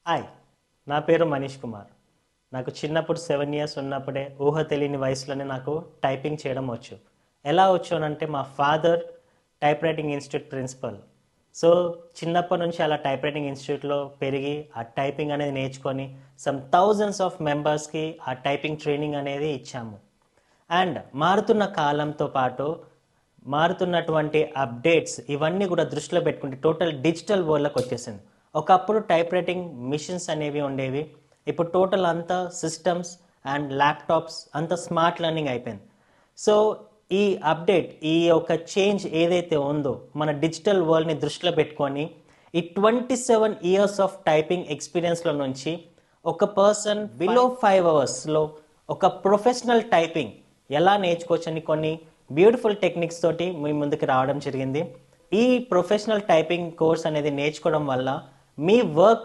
Hi, నా పేరు మనీష్ కుమార్. నాకు చిన్నప్పుడు 7 ఇయర్స్ ఉన్నప్పుడే ఊహ తెలియని వయసులోనే నాకు టైపింగ్ చేయడం వచ్చు. ఎలా వచ్చు అనంటే మా father typewriting institute principal. So చిన్నప్పటి నుంచి అలా టైప్ రైటింగ్ ఇన్స్టిట్యూట్లో పెరిగి ఆ టైపింగ్ అనేది నేర్చుకొని సమ్ థౌజండ్స్ ఆఫ్ మెంబర్స్కి ఆ టైపింగ్ ట్రైనింగ్ అనేది ఇచ్చాము. అండ్ మారుతున్న కాలంతో పాటు మారుతున్నటువంటి అప్డేట్స్ ఇవన్నీ కూడా దృష్టిలో పెట్టుకుంటే టోటల్ డిజిటల్ వరల్డ్లోకి వచ్చేసింది. ఒకప్పుడు టైప్ రైటింగ్ మిషన్స్ అనేవి ఉండేవి. ఇప్పుడు టోటల్ అంతా సిస్టమ్స్ అండ్ ల్యాప్టాప్స్ అంతా స్మార్ట్ లెర్నింగ్ అయిపోయింది. సో ఈ అప్డేట్ ఈ యొక్క చేంజ్ ఏదైతే ఉందో మన డిజిటల్ వరల్డ్ని దృష్టిలో పెట్టుకొని ఈ 27 ఇయర్స్ ఆఫ్ టైపింగ్ ఎక్స్పీరియన్స్లో నుంచి ఒక పర్సన్ బిలో 5 అవర్స్లో ఒక ప్రొఫెషనల్ టైపింగ్ ఎలా నేర్చుకోవచ్చని కొన్ని బ్యూటిఫుల్ టెక్నిక్స్ తోటి మీ ముందుకు రావడం జరిగింది. ఈ ప్రొఫెషనల్ టైపింగ్ కోర్స్ అనేది నేర్చుకోవడం వల్ల మీ వర్క్